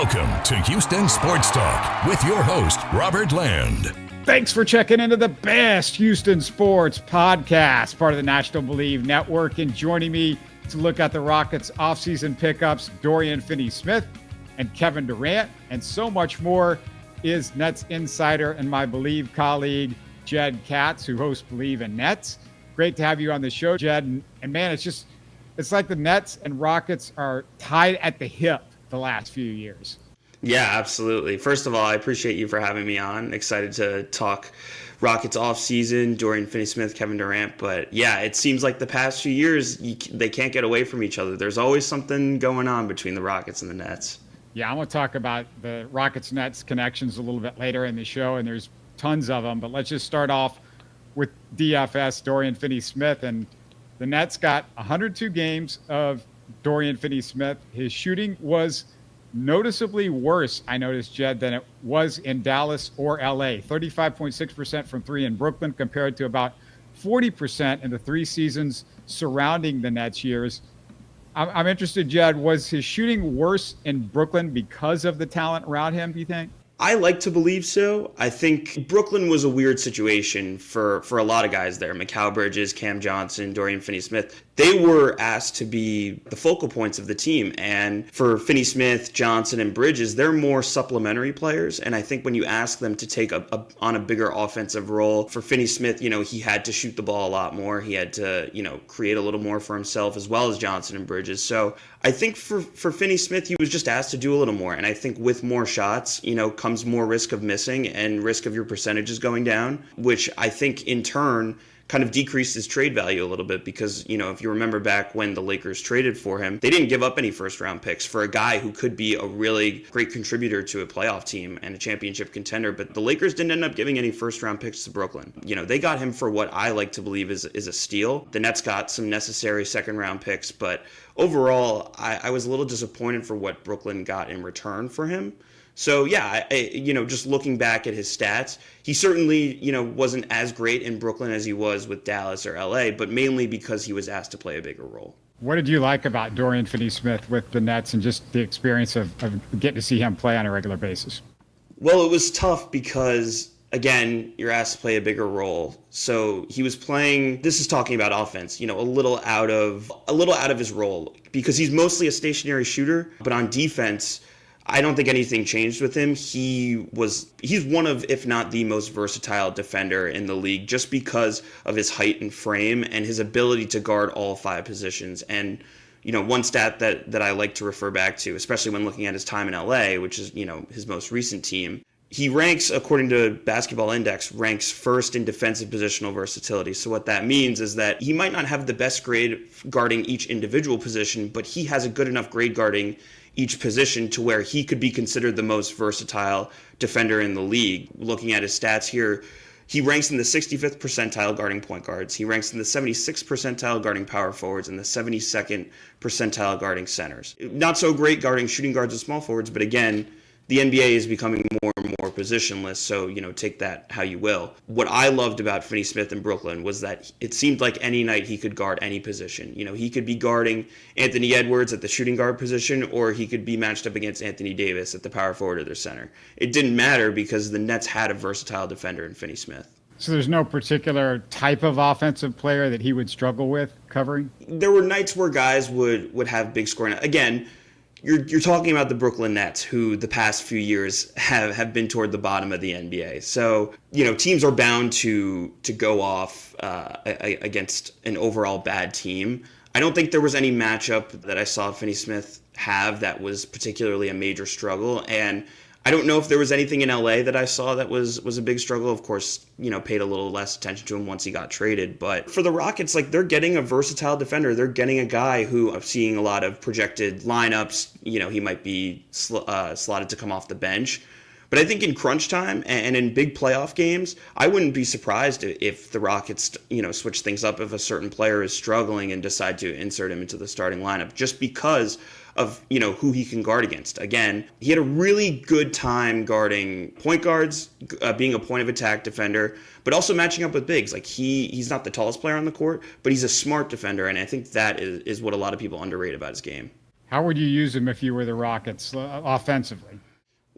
Welcome to Houston Sports Talk with your host, Robert Land. Thanks for checking into the best Houston sports podcast, part of the National Believe Network. And joining me to look at the Rockets' offseason pickups, Dorian Finney-Smith and Kevin Durant, and so much more is Nets insider and my Believe colleague, Jed Katz, who hosts Believe in Nets. Great to have you on the show, Jed. And man, it's like the Nets and Rockets are tied at the hip the last few years. Yeah, absolutely. First of all, I appreciate you for having me on. Excited to talk Rockets offseason, Dorian Finney-Smith, Kevin Durant. But yeah, it seems like the past few years, they can't get away from each other. There's always something going on between the Rockets and the Nets. Yeah, I want to talk about the Rockets-Nets connections a little bit later in the show, and there's tons of them. But let's just start off with DFS, Dorian Finney-Smith. And the Nets got 102 games of Dorian Finney-Smith. His shooting was noticeably worse, I noticed, Jed, than it was in Dallas or LA. 35.6% from three in Brooklyn compared to about 40% in the 3 seasons surrounding the Nets years. I'm interested, Jed, was his shooting worse in Brooklyn because of the talent around him, do you think? I like to believe so. I think Brooklyn was a weird situation for a lot of guys there. Mikal Bridges, Cam Johnson, Dorian Finney-Smith. They were asked to be the focal points of the team. And for Finney-Smith, Johnson, and Bridges, they're more supplementary players. And I think when you ask them to take on a bigger offensive role, for Finney-Smith, he had to shoot the ball a lot more. He had to, create a little more for himself, as well as Johnson and Bridges. So I think for Finney-Smith, he was just asked to do a little more. And I think with more shots, comes more risk of missing and risk of your percentages going down, which I think in turn kind of decreased his trade value a little bit because, if you remember back when the Lakers traded for him, they didn't give up any first round picks for a guy who could be a really great contributor to a playoff team and a championship contender. But the Lakers didn't end up giving any first round picks to Brooklyn. They got him for what I like to believe is a steal. The Nets got some necessary second round picks, but overall, I was a little disappointed for what Brooklyn got in return for him. So, yeah, just looking back at his stats, he certainly, wasn't as great in Brooklyn as he was with Dallas or LA, but mainly because he was asked to play a bigger role. What did you like about Dorian Finney-Smith with the Nets and just the experience of getting to see him play on a regular basis? Well, it was tough because, again, you're asked to play a bigger role. So he was playing, this is talking about offense, a little out of his role because he's mostly a stationary shooter, but on defense, I don't think anything changed with him. He's one of, if not the most versatile defender in the league just because of his height and frame and his ability to guard all 5 positions. And, one stat that I like to refer back to, especially when looking at his time in LA, which is, his most recent team, he ranks, according to Basketball Index, ranks first in defensive positional versatility. So what that means is that he might not have the best grade guarding each individual position, but he has a good enough grade guarding each position to where he could be considered the most versatile defender in the league. Looking at his stats here, he ranks in the 65th percentile guarding point guards. He ranks in the 76th percentile guarding power forwards and the 72nd percentile guarding centers. Not so great guarding shooting guards and small forwards, but again, the NBA is becoming more and more positionless, so, take that how you will. What I loved about Finney-Smith in Brooklyn was that it seemed like any night he could guard any position. He could be guarding Anthony Edwards at the shooting guard position, or he could be matched up against Anthony Davis at the power forward or their center. It didn't matter because the Nets had a versatile defender in Finney-Smith. So there's no particular type of offensive player that he would struggle with covering? There were nights where guys would have big scoring. Again, You're talking about the Brooklyn Nets, who the past few years have been toward the bottom of the NBA. So, teams are bound to go off against an overall bad team. I don't think there was any matchup that I saw Finney-Smith have that was particularly a major struggle. And I don't know if there was anything in LA that I saw that was a big struggle. Of course, paid a little less attention to him once he got traded. But for the Rockets, they're getting a versatile defender. They're getting a guy who I'm seeing a lot of projected lineups. He might be slotted to come off the bench. But I think in crunch time and in big playoff games, I wouldn't be surprised if the Rockets, switch things up if a certain player is struggling and decide to insert him into the starting lineup just because of, who he can guard against. Again, he had a really good time guarding point guards, being a point of attack defender, but also matching up with bigs. He's not the tallest player on the court, but he's a smart defender, and I think that is what a lot of people underrate about his game. How would you use him if you were the Rockets offensively?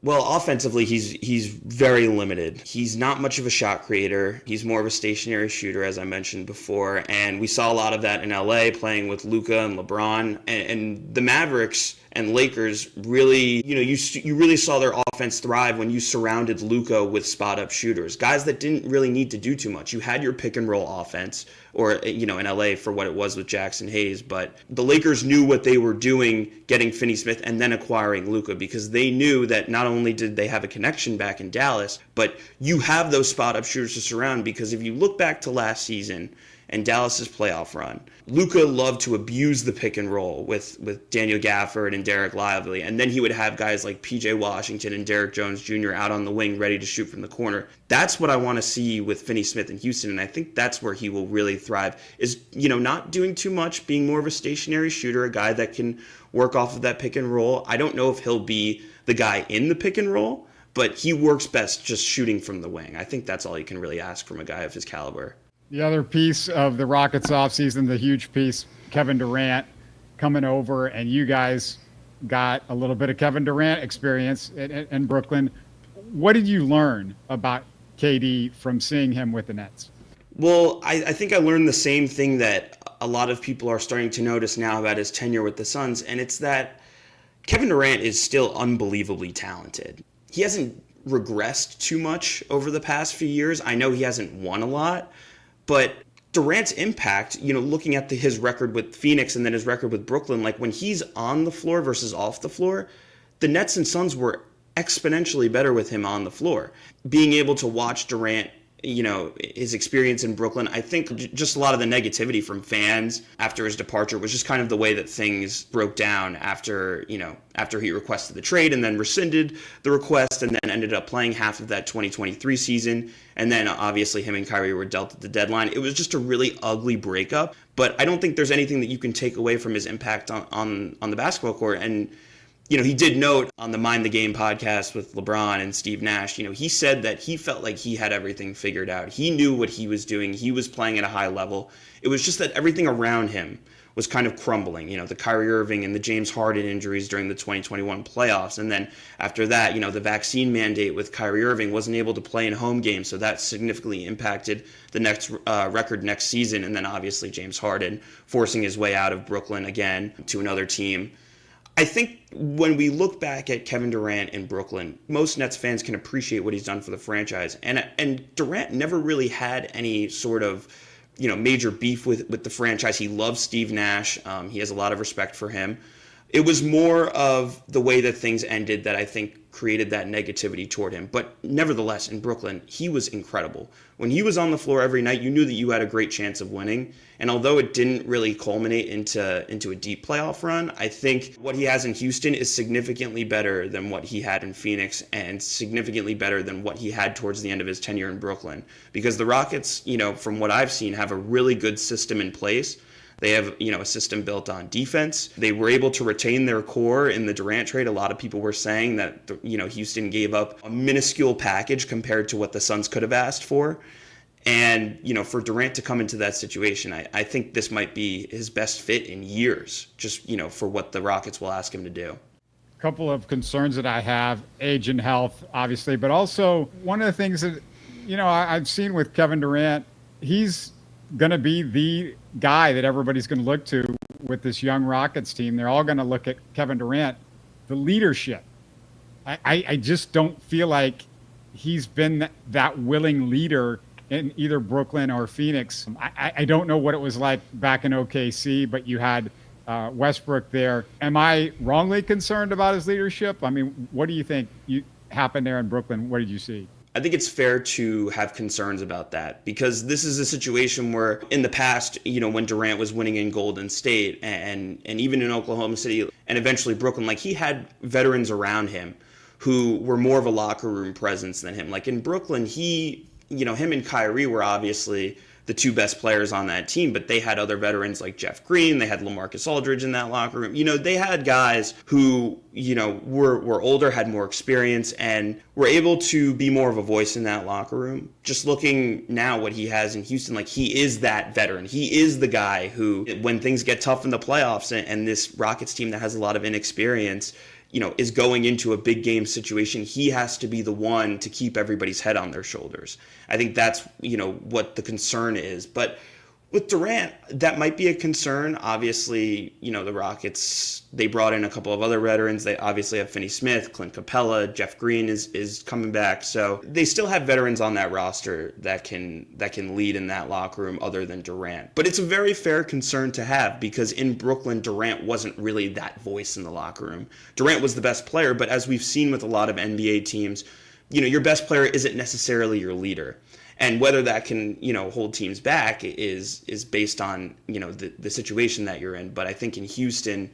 Well, offensively, he's very limited. He's not much of a shot creator. He's more of a stationary shooter, as I mentioned before, and we saw a lot of that in LA playing with Luka and LeBron. And the Mavericks and Lakers really, you really saw their offense thrive when you surrounded Luka with spot up shooters, guys that didn't really need to do too much. You had your pick and roll offense, or in LA for what it was with Jackson Hayes, but the Lakers knew what they were doing, getting Finney-Smith and then acquiring Luka, because they knew that not only did they have a connection back in Dallas, but you have those spot up shooters to surround. Because if you look back to last season and Dallas's playoff run, Luka loved to abuse the pick and roll with Daniel Gafford and Derek Lively, and then he would have guys like PJ Washington and Derek Jones Jr. out on the wing ready to shoot from the corner. That's what I want to see with Finney-Smith in Houston, and I think that's where he will really thrive, is not doing too much, being more of a stationary shooter, a guy that can work off of that pick and roll. I don't know if he'll be the guy in the pick and roll, but he works best just shooting from the wing. I think that's all you can really ask from a guy of his caliber. The other piece of the Rockets offseason, the huge piece, Kevin Durant coming over, and you guys got a little bit of Kevin Durant experience in Brooklyn. What did you learn about KD from seeing him with the Nets? Well, I think I learned the same thing that a lot of people are starting to notice now about his tenure with the Suns, and it's that Kevin Durant is still unbelievably talented. He hasn't regressed too much over the past few years. I know he hasn't won a lot, but Durant's impact, looking at his record with Phoenix and then his record with Brooklyn, like when he's on the floor versus off the floor, the Nets and Suns were exponentially better with him on the floor. Being able to watch Durant, his experience in Brooklyn, I think just a lot of the negativity from fans after his departure was just kind of the way that things broke down after he requested the trade and then rescinded the request and then ended up playing half of that 2023 season. And then obviously him and Kyrie were dealt at the deadline. It was just a really ugly breakup, but I don't think there's anything that you can take away from his impact on the basketball court. And he did note on the Mind the Game podcast with LeBron and Steve Nash, he said that he felt like he had everything figured out. He knew what he was doing. He was playing at a high level. It was just that everything around him was kind of crumbling. The Kyrie Irving and the James Harden injuries during the 2021 playoffs. And then after that, the vaccine mandate with Kyrie Irving, wasn't able to play in home games. So that significantly impacted the next record next season. And then obviously James Harden forcing his way out of Brooklyn again to another team. I think when we look back at Kevin Durant in Brooklyn, most Nets fans can appreciate what he's done for the franchise. And Durant never really had any sort of, major beef with the franchise. He loves Steve Nash. He has a lot of respect for him. It was more of the way that things ended that I think created that negativity toward him. But nevertheless, in Brooklyn, he was incredible. When he was on the floor every night, you knew that you had a great chance of winning. And although it didn't really culminate into a deep playoff run, I think what he has in Houston is significantly better than what he had in Phoenix and significantly better than what he had towards the end of his tenure in Brooklyn. Because the Rockets, from what I've seen, have a really good system in place. They have, a system built on defense. They were able to retain their core in the Durant trade. A lot of people were saying that, Houston gave up a minuscule package compared to what the Suns could have asked for. And, for Durant to come into that situation, I think this might be his best fit in years, just, for what the Rockets will ask him to do. A couple of concerns that I have, age and health, obviously, but also one of the things that, I've seen with Kevin Durant, he's going to be the guy that everybody's going to look to with this young Rockets team. They're all going to look at Kevin Durant, the leadership. I just don't feel like he's been that willing leader in either Brooklyn or Phoenix. I don't know what it was like back in OKC, but you had Westbrook there. Am I wrongly concerned about his leadership? I mean, what do you think happened there in Brooklyn? What did you see? I think it's fair to have concerns about that because this is a situation where in the past, when Durant was winning in Golden State and even in Oklahoma City and eventually Brooklyn, like he had veterans around him who were more of a locker room presence than him. Like in Brooklyn, him and Kyrie were obviously the two best players on that team, but they had other veterans like Jeff Green. They had LaMarcus Aldridge in that locker room. They had guys who, were older, had more experience, and were able to be more of a voice in that locker room. Just looking now what he has in Houston, like, he is that veteran. He is the guy who, when things get tough in the playoffs and this Rockets team that has a lot of inexperience, is going into a big game situation, he has to be the one to keep everybody's head on their shoulders. I think that's, what the concern is. But with Durant, that might be a concern. Obviously, the Rockets, they brought in a couple of other veterans. They obviously have Finney-Smith, Clint Capella, Jeff Green is coming back. So they still have veterans on that roster that can lead in that locker room other than Durant. But it's a very fair concern to have, because in Brooklyn, Durant wasn't really that voice in the locker room. Durant was the best player, but as we've seen with a lot of NBA teams, your best player isn't necessarily your leader. And whether that can, hold teams back is based on, the situation that you're in. But I think in Houston,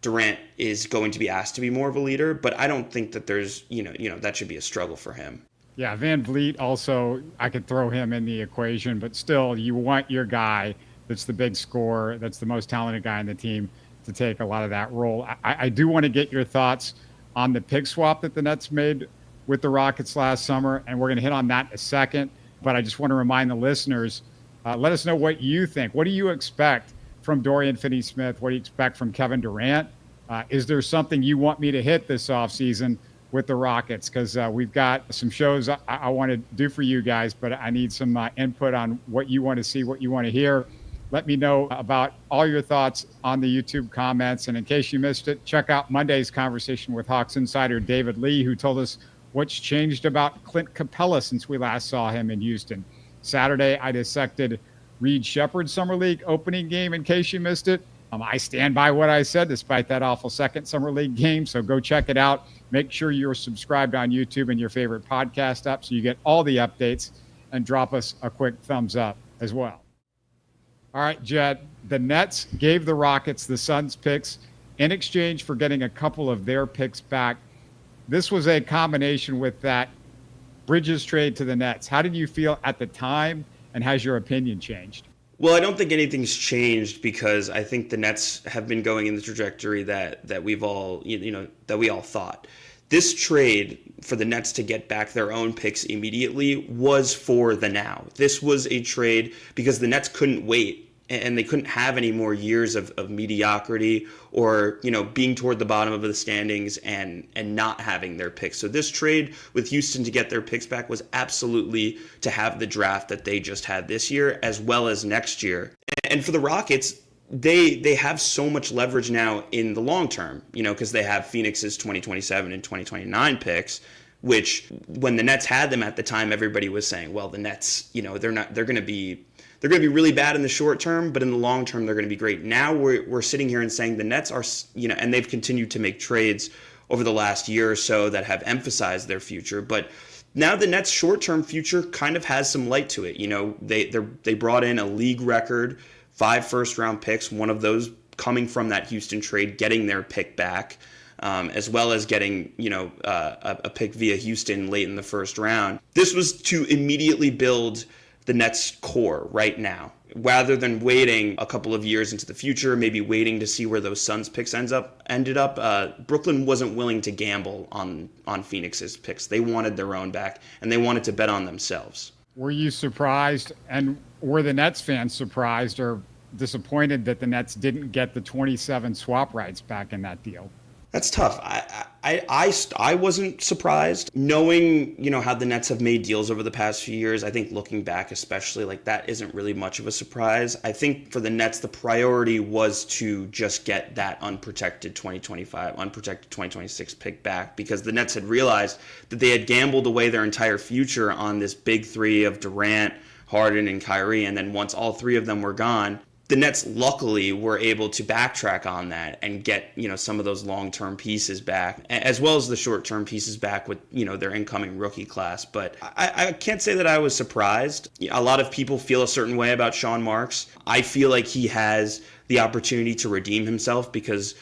Durant is going to be asked to be more of a leader, but I don't think that there's, that should be a struggle for him. Yeah, Van Vliet also, I could throw him in the equation, but still, you want your guy that's the big scorer, that's the most talented guy on the team to take a lot of that role. I do want to get your thoughts on the pick swap that the Nets made with the Rockets last summer, and we're going to hit on that in a second. But I just want to remind the listeners, let us know what you think. What do you expect from Dorian Finney-Smith? What do you expect from Kevin Durant? Is there something you want me to hit this offseason with the Rockets? Because we've got some shows I want to do for you guys, but I need some input on what you want to see, what you want to hear. Let me know about all your thoughts on the YouTube comments. And in case you missed it, check out Monday's conversation with Hawks insider David Lee, who told us what's changed about Clint Capella since we last saw him in Houston. Saturday, I dissected Reed Shepherd's Summer League opening game, in case you missed it. I stand by what I said, despite that awful second Summer League game, so go check it out. Make sure you're subscribed on YouTube and your favorite podcast app so you get all the updates, and drop us a quick thumbs up as well. All right, Jed, the Nets gave the Rockets the Suns picks in exchange for getting a couple of their picks back. This was a combination with that Bridges trade to the Nets. How did you feel at the time, and has your opinion changed? Well, I don't think anything's changed, because I think the Nets have been going in the trajectory that we've all, that we all thought. This trade for the Nets to get back their own picks immediately was for the now. This was a trade because the Nets couldn't wait, and they couldn't have any more years of mediocrity or, being toward the bottom of the standings and not having their picks. So this trade with Houston to get their picks back was absolutely to have the draft that they just had this year as well as next year. And for the Rockets, they have so much leverage now in the long term, because they have Phoenix's 2027 and 2029 picks, which when the Nets had them at the time, everybody was saying, well, the Nets, they're going to be really bad in the short term, but in the long term, they're going to be great. Now we're sitting here and saying the Nets are, and they've continued to make trades over the last year or so that have emphasized their future. But now the Nets' short-term future kind of has some light to it. They brought in a league record 5 first-round picks, one of those coming from that Houston trade, getting their pick back, as well as getting a pick via Houston late in the first round. This was to immediately build the Nets core right now, rather than waiting a couple of years into the future, maybe waiting to see where those Suns picks ended up. Brooklyn wasn't willing to gamble on Phoenix's picks. They wanted their own back, and they wanted to bet on themselves. Were you surprised, and were the Nets fans surprised or disappointed that the Nets didn't get the 27 swap rights back in that deal? That's tough. I wasn't surprised. Knowing, how the Nets have made deals over the past few years, I think looking back especially, that isn't really much of a surprise. I think for the Nets, the priority was to just get that unprotected 2025, unprotected 2026 pick back, because the Nets had realized that they had gambled away their entire future on this big three of Durant, Harden, and Kyrie, and then once all three of them were gone, the Nets luckily were able to backtrack on that and get, some of those long-term pieces back, as well as the short-term pieces back with, their incoming rookie class. But I can't say that I was surprised. A lot of people feel a certain way about Sean Marks. I feel like he has the opportunity to redeem himself because,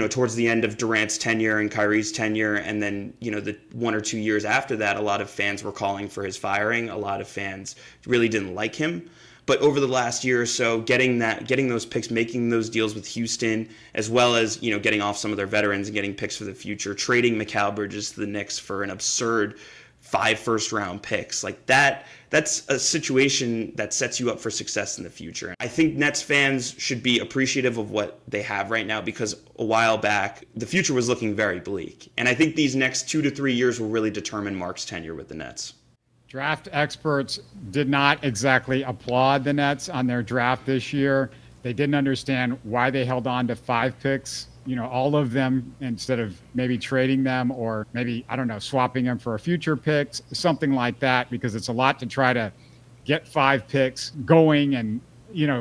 towards the end of Durant's tenure and Kyrie's tenure, and then, the 1 or 2 years after that, a lot of fans were calling for his firing. A lot of fans really didn't like him. But over the last year or so, getting those picks, making those deals with Houston, as well as, getting off some of their veterans and getting picks for the future, trading Mikal Bridges to the Knicks for an absurd 5 first-round picks. Like that's a situation that sets you up for success in the future. I think Nets fans should be appreciative of what they have right now, because a while back, the future was looking very bleak. And I think these next 2 to 3 years will really determine Mark's tenure with the Nets. Draft experts did not exactly applaud the Nets on their draft this year. They didn't understand why they held on to 5 picks, all of them, instead of maybe trading them or maybe, swapping them for a future picks, something like that, because it's a lot to try to get 5 picks going and,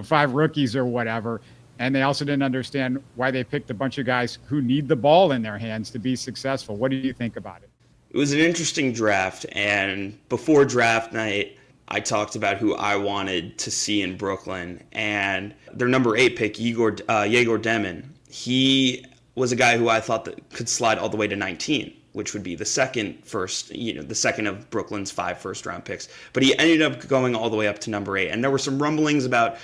5 rookies or whatever. And they also didn't understand why they picked a bunch of guys who need the ball in their hands to be successful. What do you think about it? It was an interesting draft, and before draft night, I talked about who I wanted to see in Brooklyn, and their number 8 pick, Yegor Demin, he was a guy who I thought that could slide all the way to 19, which would be the second of Brooklyn's 5 first-round picks. But he ended up going all the way up to number 8, and there were some rumblings about,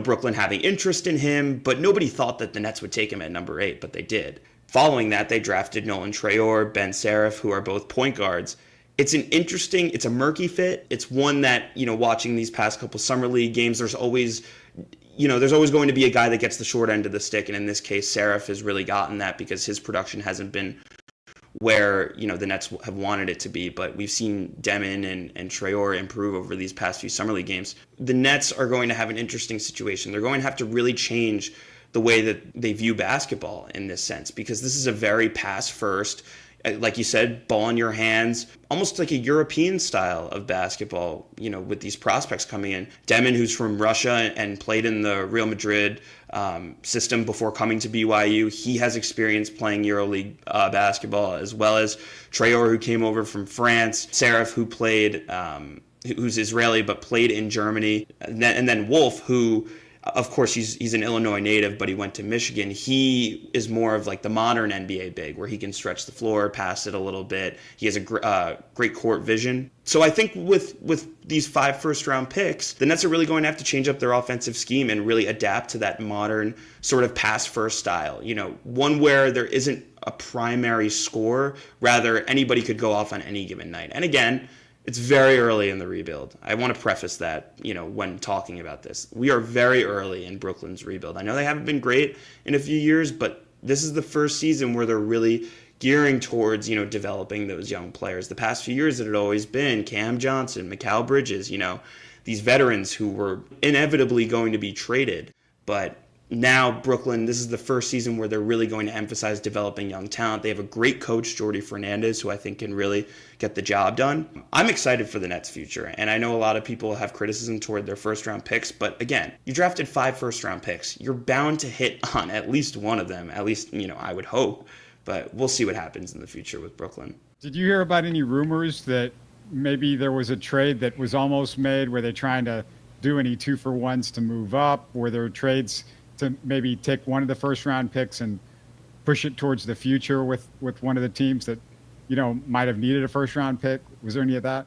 Brooklyn having interest in him, but nobody thought that the Nets would take him at number 8, but they did. Following that, they drafted Nolan Traore, Ben Serif, who are both point guards. It's a murky fit. It's one that, watching these past couple summer league games, there's always going to be a guy that gets the short end of the stick. And in this case, Serif has really gotten that because his production hasn't been where, the Nets have wanted it to be. But we've seen Demin and Traore improve over these past few summer league games. The Nets are going to have an interesting situation. They're going to have to really change the way that they view basketball in this sense, because this is a very pass first, like you said, ball in your hands, almost like a European style of basketball, with these prospects coming in. Demin, who's from Russia and played in the Real Madrid system before coming to BYU, he has experience playing EuroLeague basketball, as well as Traore, who came over from France, Serif, who's Israeli but played in Germany, and then Wolf, who, of course, he's an Illinois native, but he went to Michigan. He is more of like the modern NBA big, where he can stretch the floor, pass it a little bit. He has a great court vision. So I think with these 5 first-round picks, the Nets are really going to have to change up their offensive scheme and really adapt to that modern sort of pass-first style. One where there isn't a primary score. Rather, anybody could go off on any given night. And again, it's very early in the rebuild. I want to preface that, when talking about this. We are very early in Brooklyn's rebuild. I know they haven't been great in a few years, but this is the first season where they're really gearing towards, developing those young players. The past few years it had always been Cam Johnson, Mikal Bridges, these veterans who were inevitably going to be traded. But now Brooklyn, this is the first season where they're really going to emphasize developing young talent. They have a great coach, Jordi Fernandez, who I think can really get the job done. I'm excited for the Nets' future, and I know a lot of people have criticism toward their first-round picks, but again, you drafted 5 first-round picks. You're bound to hit on at least one of them, at least, I would hope, but we'll see what happens in the future with Brooklyn. Did you hear about any rumors that maybe there was a trade that was almost made where they're trying to do any 2-for-1s to move up, where there were trades to maybe take one of the first-round picks and push it towards the future with one of the teams that, might have needed a first-round pick? Was there any of that?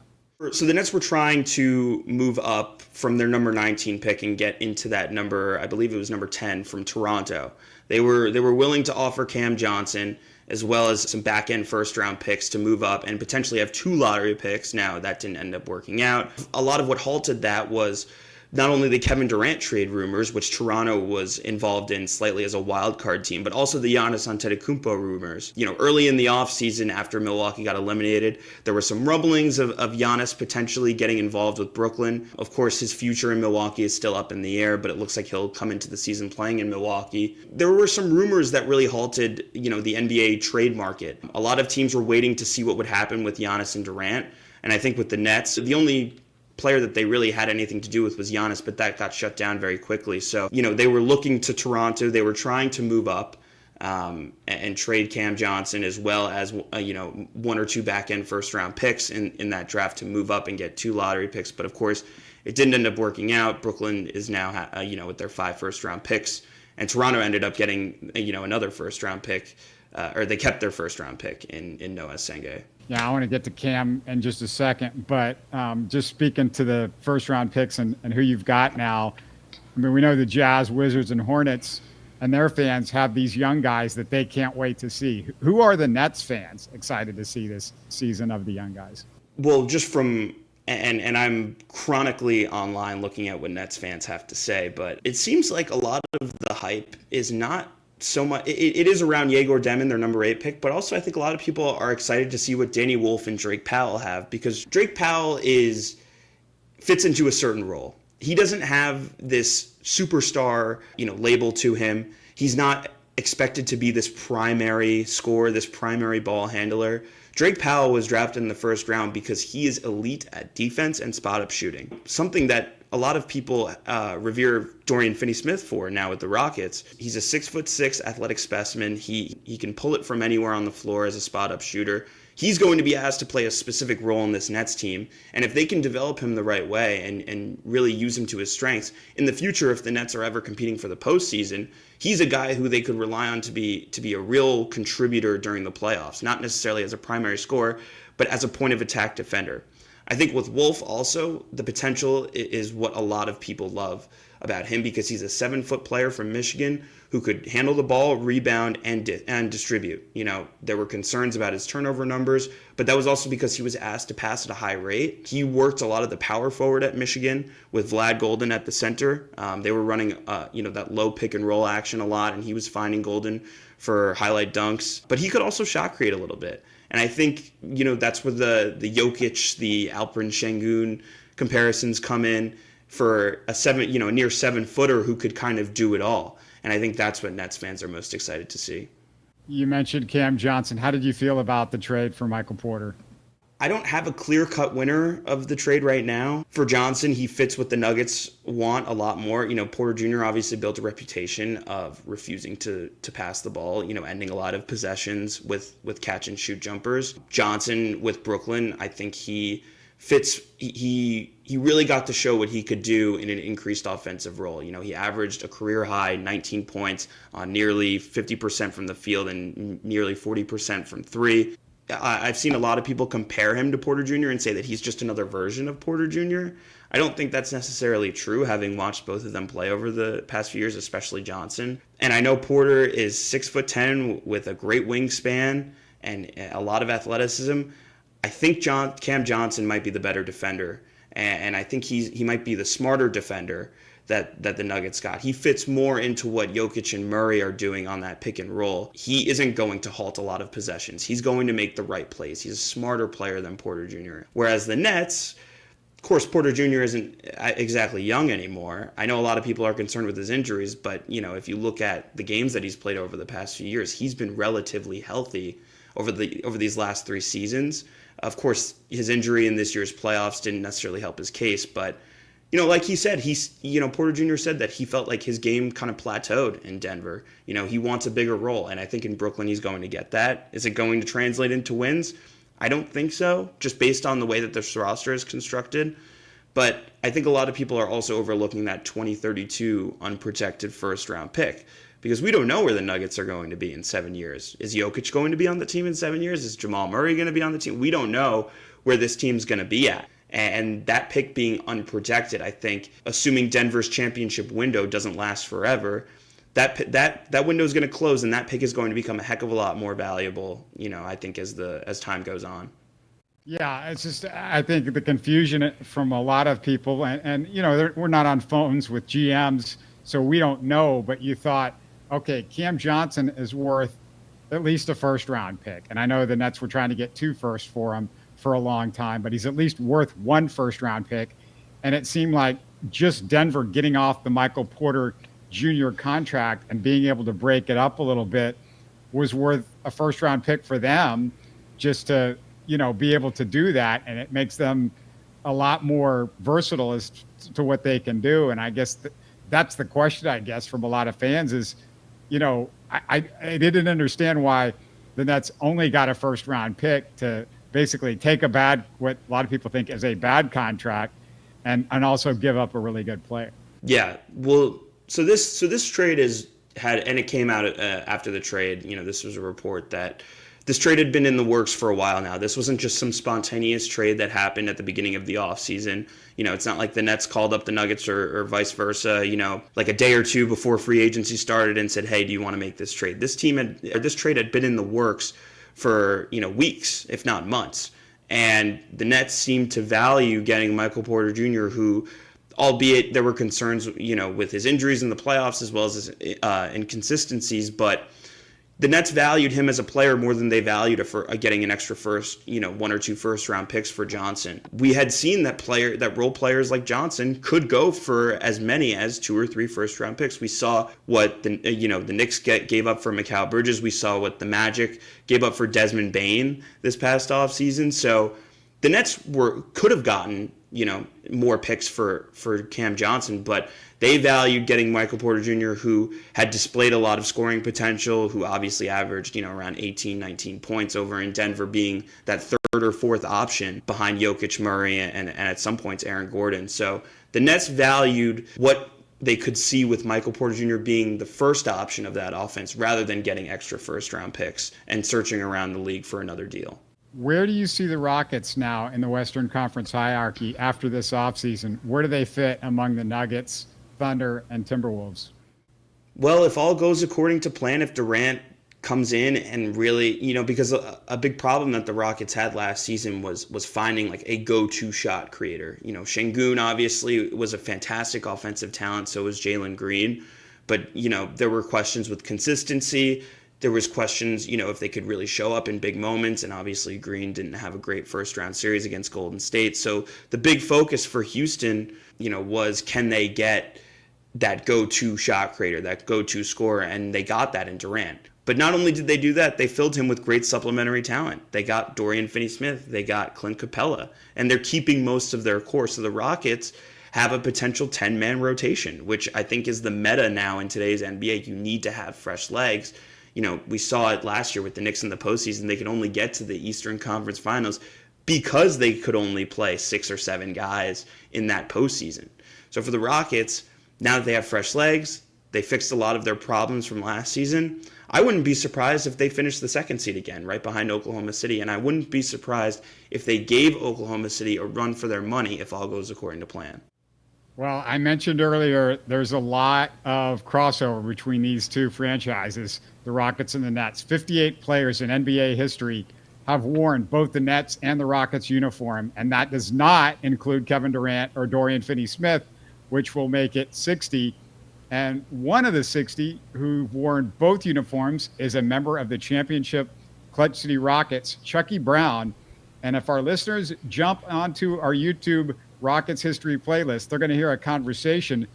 So the Nets were trying to move up from their number 19 pick and get into that number, I believe it was number 10 from Toronto. They were willing to offer Cam Johnson as well as some back-end first-round picks to move up and potentially have 2 lottery picks. Now, that didn't end up working out. A lot of what halted that was not only the Kevin Durant trade rumors, which Toronto was involved in slightly as a wild card team, but also the Giannis Antetokounmpo rumors. Early in the offseason after Milwaukee got eliminated, there were some rumblings of Giannis potentially getting involved with Brooklyn. Of course, his future in Milwaukee is still up in the air, but it looks like he'll come into the season playing in Milwaukee. There were some rumors that really halted, the NBA trade market. A lot of teams were waiting to see what would happen with Giannis and Durant. And I think with the Nets, the only player that they really had anything to do with was Giannis, but that got shut down very quickly. So, they were looking to Toronto. They were trying to move up and trade Cam Johnson as well as, 1 or 2 back-end first-round picks in that draft to move up and get 2 lottery picks. But, of course, it didn't end up working out. Brooklyn is now, with their 5 first-round picks. And Toronto ended up getting, another first-round pick, or they kept their first-round pick in Noah Senge. Yeah, I want to get to Cam in just a second, but just speaking to the first round picks and who you've got now, I mean, we know the Jazz, Wizards, and Hornets and their fans have these young guys that they can't wait to see. Who are the Nets fans excited to see this season of the young guys? Well, just from and I'm chronically online looking at what Nets fans have to say, but it seems like a lot of the hype is not so much. It is around Yegor Demon, their number 8 pick, but also I think a lot of people are excited to see what Danny Wolf and Drake Powell have, because Drake Powell fits into a certain role. He doesn't have this superstar, label to him. He's not expected to be this primary scorer, this primary ball handler. Drake Powell was drafted in the first round because he is elite at defense and spot-up shooting, something that a lot of people revere Dorian Finney-Smith for now with the Rockets. He's a 6'6" athletic specimen. He can pull it from anywhere on the floor as a spot-up shooter. He's going to be asked to play a specific role in this Nets team, and if they can develop him the right way and really use him to his strengths, in the future, if the Nets are ever competing for the postseason, he's a guy who they could rely on to be a real contributor during the playoffs, not necessarily as a primary scorer, but as a point-of-attack defender. I think with Wolf also, the potential is what a lot of people love about him, because he's a 7-foot player from Michigan who could handle the ball, rebound, and distribute. There were concerns about his turnover numbers, but that was also because he was asked to pass at a high rate. He worked a lot of the power forward at Michigan with Vlad Golden at the center. They were running, that low pick and roll action a lot, and he was finding Golden for highlight dunks. But he could also shot create a little bit. And I think, that's where the Jokic, the Alperen Şengün comparisons come in, for a near 7-footer who could kind of do it all. And I think that's what Nets fans are most excited to see. You mentioned Cam Johnson. How did you feel about the trade for Michael Porter? I don't have a clear-cut winner of the trade right now. For Johnson, he fits what the Nuggets want a lot more. Porter Jr. obviously built a reputation of refusing to pass the ball, ending a lot of possessions with catch and shoot jumpers. Johnson with Brooklyn, I think he fits. He really got to show what he could do in an increased offensive role. He averaged a career high 19 points on nearly 50% from the field and nearly 40% from three. I've seen a lot of people compare him to Porter Jr. and say that he's just another version of Porter Jr. I don't think that's necessarily true, having watched both of them play over the past few years, especially Johnson. And I know Porter is 6'10" with a great wingspan and a lot of athleticism. I think Cam Johnson might be the better defender, and I think he might be the smarter defender that the Nuggets got. He fits more into what Jokic and Murray are doing on that pick and roll. He isn't going to halt a lot of possessions. He's going to make the right plays. He's a smarter player than Porter Jr. Whereas the Nets, of course, Porter Jr. isn't exactly young anymore. I know a lot of people are concerned with his injuries, but if you look at the games that he's played over the past few years, he's been relatively healthy over these last 3 seasons. Of course, his injury in this year's playoffs didn't necessarily help his case, but like he said, Porter Jr. said that he felt like his game kind of plateaued in Denver. He wants a bigger role, and I think in Brooklyn he's going to get that. Is it going to translate into wins? I don't think so, just based on the way that this roster is constructed. But I think a lot of people are also overlooking that 2032 unprotected first-round pick, because we don't know where the Nuggets are going to be in 7 years. Is Jokic going to be on the team in 7 years? Is Jamal Murray going to be on the team? We don't know where this team's going to be at. And that pick being unprotected, I think, assuming Denver's championship window doesn't last forever, that window is going to close, and that pick is going to become a heck of a lot more valuable, I think, as time goes on. Yeah, it's just, I think the confusion from a lot of people, and we're not on phones with GMs, so we don't know, but you thought, okay, Cam Johnson is worth at least a first-round pick. And I know the Nets were trying to get 2 firsts for him for a long time, but he's at least worth 1 first-round pick. And it seemed like just Denver getting off the Michael Porter Jr. contract and being able to break it up a little bit was worth a first-round pick for them, just to, be able to do that. And it makes them a lot more versatile as to what they can do. And I guess that's the question, I guess, from a lot of fans is, I didn't understand why the Nets only got a first-round pick to basically take what a lot of people think is a bad contract and also give up a really good player. Yeah. Well, so this trade and it came out after the trade. This was a report that this trade had been in the works for a while now. This wasn't just some spontaneous trade that happened at the beginning of the offseason. It's not like the Nets called up the Nuggets or vice versa, like a day or two before free agency started and said, hey, do you want to make this trade? This trade had been in the works for, weeks, if not months. And the Nets seemed to value getting Michael Porter Jr., who, albeit there were concerns, with his injuries in the playoffs as well as his inconsistencies, but the Nets valued him as a player more than they valued getting an extra first, 1 or 2 first-round picks for Johnson. We had seen that role players like Johnson could go for as many as 2 or 3 first-round picks. We saw what the Knicks gave up for Mikal Bridges. We saw what the Magic gave up for Desmond Bane this past offseason. So the Nets could have gotten more picks for Cam Johnson, but they valued getting Michael Porter Jr., who had displayed a lot of scoring potential, who obviously averaged, around 18, 19 points over in Denver, being that third or fourth option behind Jokic, Murray, and at some points Aaron Gordon. So the Nets valued what they could see with Michael Porter Jr. being the first option of that offense rather than getting extra first-round picks and searching around the league for another deal. Where do you see the Rockets now in the Western Conference hierarchy after this offseason? Where do they fit among the Nuggets, Thunder, and Timberwolves? Well, if all goes according to plan, if Durant comes in and really, because a big problem that the Rockets had last season was finding like a go-to shot creator. Şengün obviously was a fantastic offensive talent, so was Jalen Green. But, there were questions with consistency. There was questions, if they could really show up in big moments, and obviously Green didn't have a great first-round series against Golden State. So the big focus for Houston, was can they get that go-to shot creator, that go-to scorer, and they got that in Durant. But not only did they do that, they filled him with great supplementary talent. They got Dorian Finney-Smith, they got Clint Capella, and they're keeping most of their core. So the Rockets have a potential 10-man rotation, which I think is the meta now in today's NBA. You need to have fresh legs. We saw it last year with the Knicks in the postseason. They could only get to the Eastern Conference Finals because they could only play 6 or 7 guys in that postseason. So for the Rockets, now that they have fresh legs, they fixed a lot of their problems from last season. I wouldn't be surprised if they finished the 2nd seed again, right behind Oklahoma City. And I wouldn't be surprised if they gave Oklahoma City a run for their money if all goes according to plan. Well, I mentioned earlier there's a lot of crossover between these two franchises, the Rockets and the Nets. 58 players in NBA history have worn both the Nets and the Rockets uniform, and that does not include Kevin Durant or Dorian Finney-Smith, which will make it 60. And one of the 60 who've worn both uniforms is a member of the championship Clutch City Rockets, Chucky Brown. And if our listeners jump onto our YouTube Rockets history playlist, they're going to hear a conversation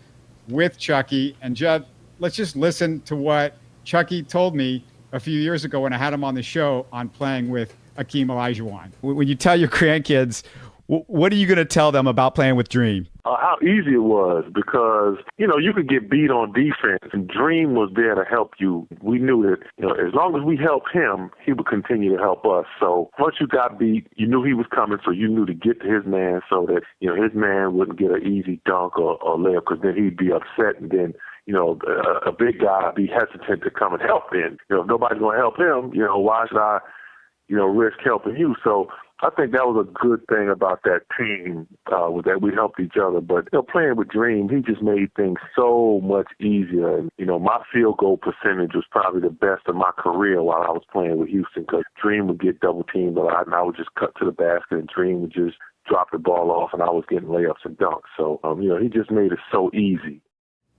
with Chucky. And Judd, let's just listen to what Chucky told me a few years ago when I had him on the show on playing with Hakeem Olajuwon. When you tell your grandkids, what are you going to tell them about playing with Dream? How easy it was because, you could get beat on defense and Dream was there to help you. We knew that, as long as we helped him, he would continue to help us. So once you got beat, you knew he was coming, so you knew to get to his man so that, his man wouldn't get an easy dunk or layup because then he'd be upset and then, a big guy would be hesitant to come and help him. If nobody's going to help him, why should I, risk helping you? So I think that was a good thing about that team, was that we helped each other. But playing with Dream, he just made things so much easier. And my field goal percentage was probably the best of my career while I was playing with Houston because Dream would get double teamed a lot, and I would just cut to the basket, and Dream would just drop the ball off, and I was getting layups and dunks. So he just made it so easy.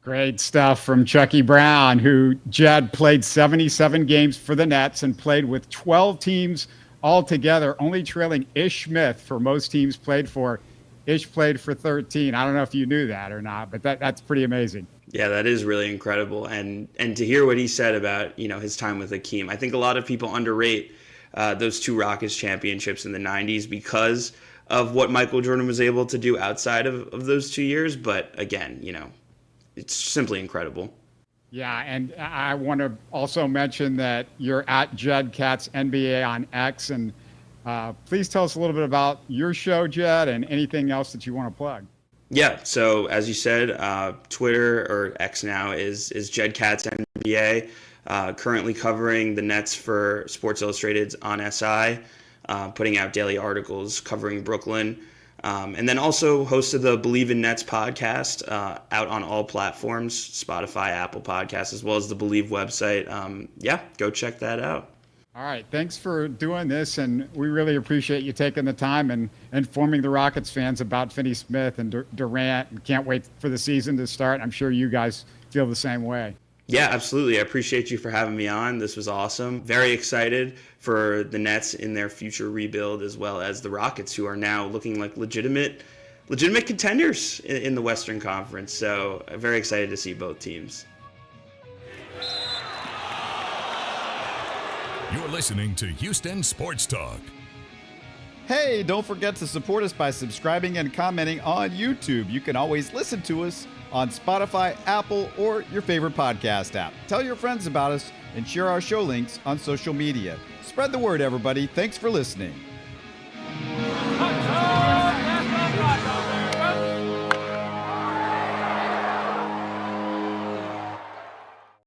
Great stuff from Chucky Brown, who Jed played 77 games for the Nets and played with 12 teams altogether, only trailing Ish Smith for most teams played for. Ish played for 13. I don't know if you knew that or not, but that's pretty amazing. Yeah, that is really incredible. And to hear what he said about, his time with Hakeem, I think a lot of people underrate those 2 Rockets championships in the 90s because of what Michael Jordan was able to do outside of those 2 years. But again, it's simply incredible. Yeah, and I want to also mention that you're at Jed Katz NBA on X, and please tell us a little bit about your show, Jed, and anything else that you want to plug. Yeah, so as you said, Twitter or X now is Jed Katz NBA. currently covering the Nets for Sports Illustrated's On SI, putting out daily articles covering Brooklyn. And then also hosted the Believe in Nets podcast out on all platforms, Spotify, Apple Podcasts, as well as the Believe website. Go check that out. All right. Thanks for doing this, and we really appreciate you taking the time and informing the Rockets fans about Finney-Smith and Durant. And can't wait for the season to start. I'm sure you guys feel the same way. Yeah, absolutely. I appreciate you for having me on. This was awesome. Very excited for the Nets in their future rebuild, as well as the Rockets, who are now looking like legitimate contenders in the Western Conference. So I'm very excited to see both teams. You're listening to Houston Sports Talk. Hey, don't forget to support us by subscribing and commenting on YouTube. You can always listen to us on Spotify, Apple, or your favorite podcast app. Tell your friends about us and share our show links on social media. Spread the word, everybody. Thanks for listening.